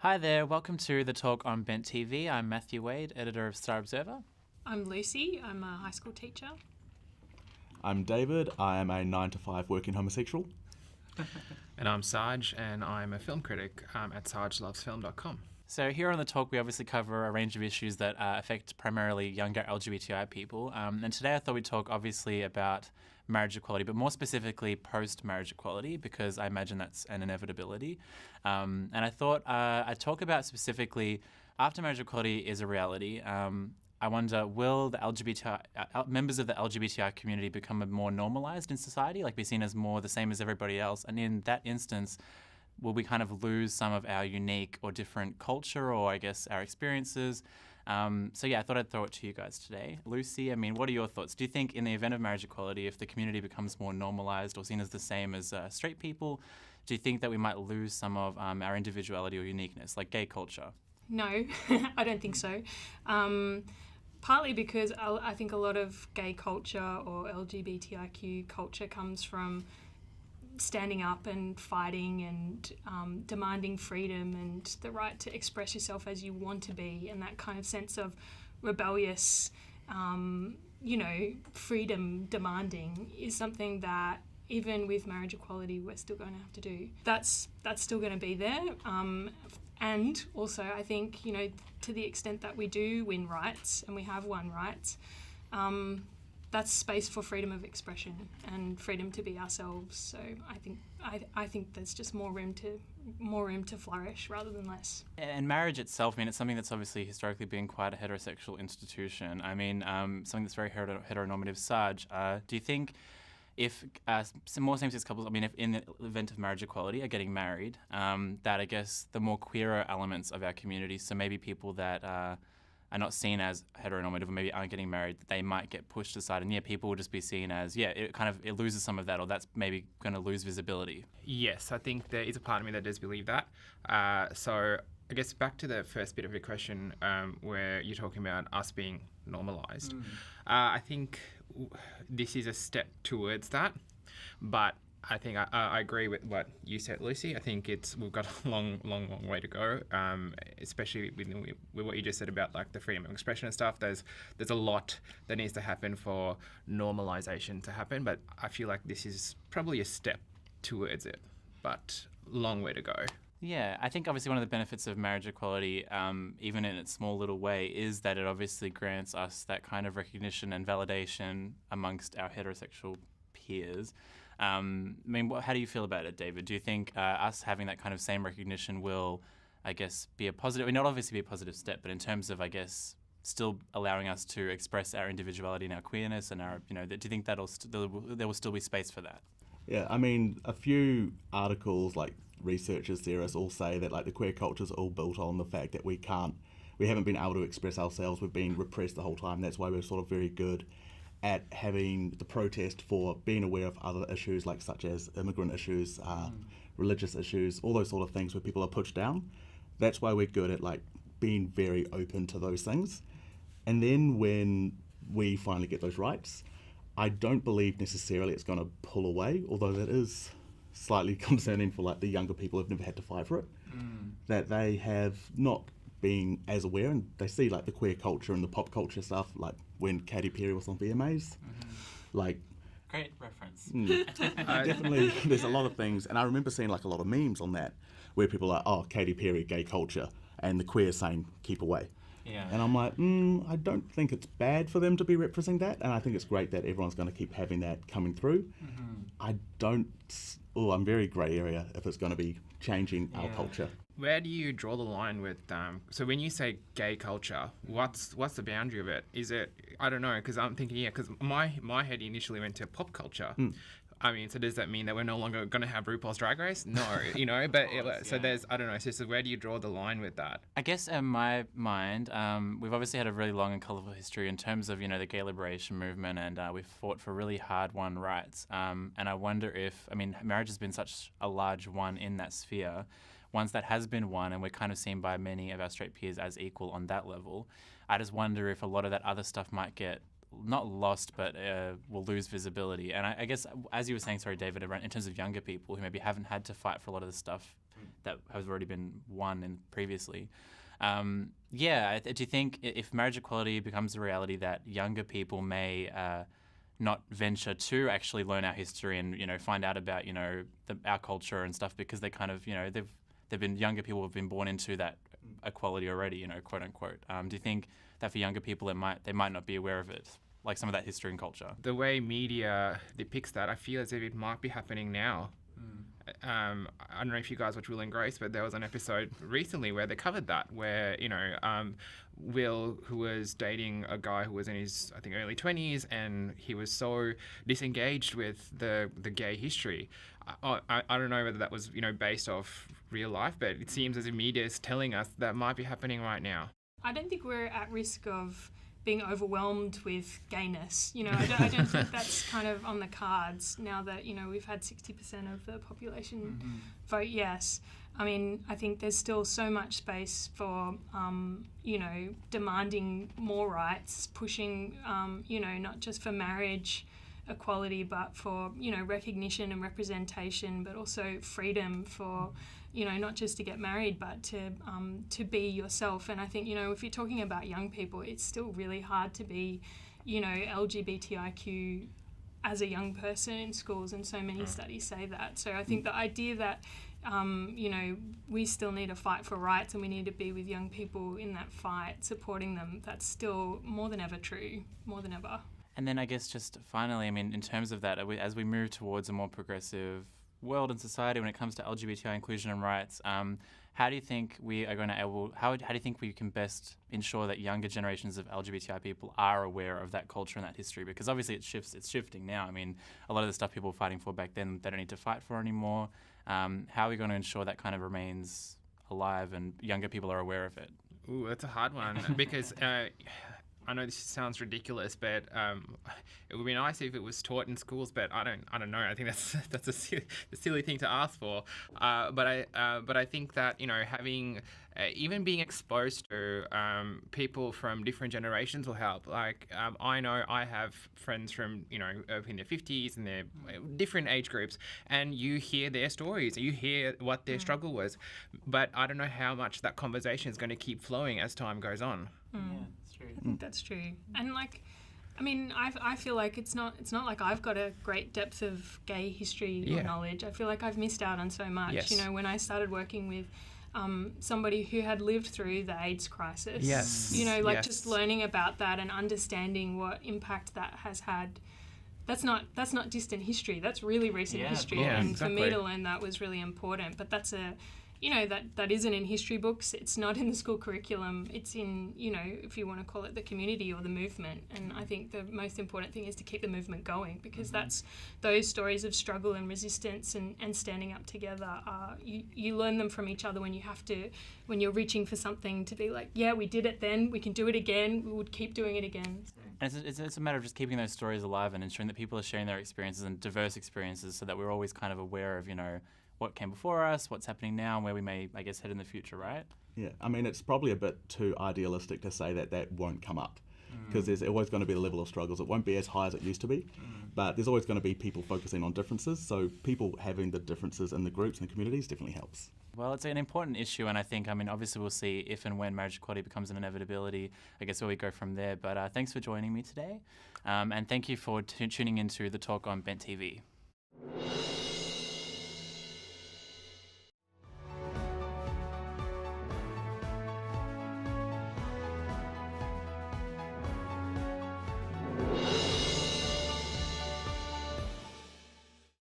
Hi there, welcome to The Talk on Bent TV. I'm Matthew Wade, editor of Star Observer. I'm Lucy, I'm a high school teacher. I'm David, I am a 9-to-5 working homosexual. And I'm Sarge, and I'm a film critic at sargelovesfilm.com. So here on The Talk, we obviously cover a range of issues that affect primarily younger LGBTI people. And today I thought we'd talk obviously about marriage equality, but more specifically post-marriage equality, because I imagine that's an inevitability. And I thought I'd talk about specifically after marriage equality is a reality. I wonder, will the members of the LGBTI community become more normalised in society, like be seen as more the same as everybody else? And in that instance, will we kind of lose some of our unique or different culture or, I guess, our experiences? So I thought I'd throw it to you guys today. Lucy, what are your thoughts? Do you think in the event of marriage equality, if the community becomes more normalised or seen as the same as straight people, do you think that we might lose some of our individuality or uniqueness, like gay culture? No, I don't think so. Partly because I think a lot of gay culture or LGBTIQ culture comes from standing up and fighting and demanding freedom and the right to express yourself as you want to be, and that kind of sense of rebellious, freedom demanding is something that even with marriage equality we're still going to have to do. That's still going to be there. And also I think, to the extent that we do win rights and we have won rights, that's space for freedom of expression and freedom to be ourselves. So I think there's just more room to flourish rather than less. And marriage itself, it's something that's obviously historically been quite a heterosexual institution. Something that's very heteronormative. Sarge, do you think if some more same-sex couples, if in the event of marriage equality are getting married, that I guess the more queerer elements of our community, so maybe people that are not seen as heteronormative or maybe aren't getting married, they might get pushed aside, and people will just be seen as, it loses some of that, or that's maybe going to lose visibility. Yes, I think there is a part of me that does believe that. So I guess back to the first bit of your question, where you're talking about us being normalised. I think this is a step towards that, but I think I agree with what you said, Lucy. I think we've got a long way to go, especially with what you just said about like the freedom of expression and stuff. There's a lot that needs to happen for normalisation to happen, but I feel like this is probably a step towards it, but long way to go. Yeah, I think obviously one of the benefits of marriage equality, even in its small little way, is that it obviously grants us that kind of recognition and validation amongst our heterosexual peers. How do you feel about it, David? Do you think us having that kind of same recognition will, I guess, be a positive, not obviously be a positive step, but in terms of, I guess, still allowing us to express our individuality and our queerness and our, do you think there will still be space for that? Yeah, a few articles, like researchers, theorists all say that like the queer culture is all built on the fact that we haven't been able to express ourselves, we've been repressed the whole time. That's why we're sort of very good at having the protest for being aware of other issues like such as immigrant issues, religious issues, all those sort of things where people are pushed down. That's why we're good at like being very open to those things. And then when we finally get those rights, I don't believe necessarily it's going to pull away, although that is slightly concerning for like the younger people who've never had to fight for it, that they have not been as aware, and they see like the queer culture and the pop culture stuff, like when Katy Perry was on VMAs. Like, great reference. Definitely, there's a lot of things, and I remember seeing like a lot of memes on that where people are like, oh, Katy Perry, gay culture, and the queer saying keep away. Yeah. And I'm like, I don't think it's bad for them to be representing that, and I think it's great that everyone's going to keep having that coming through. I'm very grey area if it's going to be changing our culture. Where do you draw the line with, so when you say gay culture, what's the boundary of it? Is it, I don't know, because I'm thinking, because my head initially went to pop culture. So does that mean that we're no longer going to have RuPaul's Drag Race? No, but so there's, I don't know, so where do you draw the line with that? I guess in my mind, we've obviously had a really long and colourful history in terms of, the gay liberation movement, and we've fought for really hard-won rights. And I wonder if, marriage has been such a large one in that sphere, once that has been won and we're kind of seen by many of our straight peers as equal on that level, I just wonder if a lot of that other stuff might get not lost, but will lose visibility. And I guess, as you were saying, sorry, David, in terms of younger people who maybe haven't had to fight for a lot of this stuff that has already been won in previously. Do you think if marriage equality becomes a reality, that younger people may not venture to actually learn our history and find out about our culture and stuff, because they kind of they've been younger people have been born into that equality already, quote unquote. Do you think that for younger people they might not be aware of it, like some of that history and culture? The way media depicts that, I feel as if it might be happening now. I don't know if you guys watch Will and Grace, but there was an episode recently where they covered that, where Will, who was dating a guy who was in his, I think, early 20s, and he was so disengaged with the gay history. I don't know whether that was based off real life, but it seems as if media is telling us that might be happening right now. I don't think we're at risk of being overwhelmed with gayness. I don't think that's kind of on the cards now that, we've had 60% of the population vote yes. I mean, I think there's still so much space for, demanding more rights, pushing, not just for marriage equality, but for, recognition and representation, but also freedom for, not just to get married, but to be yourself. And I think, if you're talking about young people, it's still really hard to be, LGBTIQ as a young person in schools, and so many studies say that. So I think the idea that, we still need to fight for rights and we need to be with young people in that fight, supporting them, that's still more than ever true, more than ever. And then I guess just finally, I mean, in terms of that, as we move towards a more progressive world and society when it comes to LGBTI inclusion and rights, how do you think we are going to how do you think we can best ensure that younger generations of LGBTI people are aware of that culture and that history? Because obviously it's shifting now. I mean, a lot of the stuff people were fighting for back then, they don't need to fight for anymore. How are we going to ensure that kind of remains alive and younger people are aware of it? Ooh, that's a hard one because I know this sounds ridiculous, but it would be nice if it was taught in schools. But I don't know. I think that's a silly thing to ask for. But I think that having even being exposed to people from different generations will help. Like I know I have friends from in their 50s and their different age groups, and you hear their stories, you hear what their struggle was. But I don't know how much that conversation is going to keep flowing as time goes on. Yeah, that's true. I think that's true. And I feel like it's not like I've got a great depth of gay history or knowledge. I feel like I've missed out on so much. Yes. When I started working with somebody who had lived through the AIDS crisis. Yes. Just learning about that and understanding what impact that has had. That's not distant history. That's really recent history. Yeah, and exactly. for me to learn that was really important. But that's that isn't in history books. It's not in the school curriculum. It's in, if you want to call it the community or the movement. And I think the most important thing is to keep the movement going, because that's those stories of struggle and resistance and standing up together. You learn them from each other when you're reaching for something to be like, yeah, we did it then, we can do it again, we would keep doing it again. And it's a matter of just keeping those stories alive and ensuring that people are sharing their experiences and diverse experiences, so that we're always kind of aware of, what came before us, what's happening now, and where we may, I guess, head in the future, right? Yeah, I mean, it's probably a bit too idealistic to say that won't come up, because there's always going to be a level of struggles. It won't be as high as it used to be, but there's always going to be people focusing on differences, so people having the differences in the groups and the communities definitely helps. Well, it's an important issue, and I think, obviously we'll see if and when marriage equality becomes an inevitability, I guess, where we go from there. But thanks for joining me today, and thank you for tuning into The Talk on Bent TV.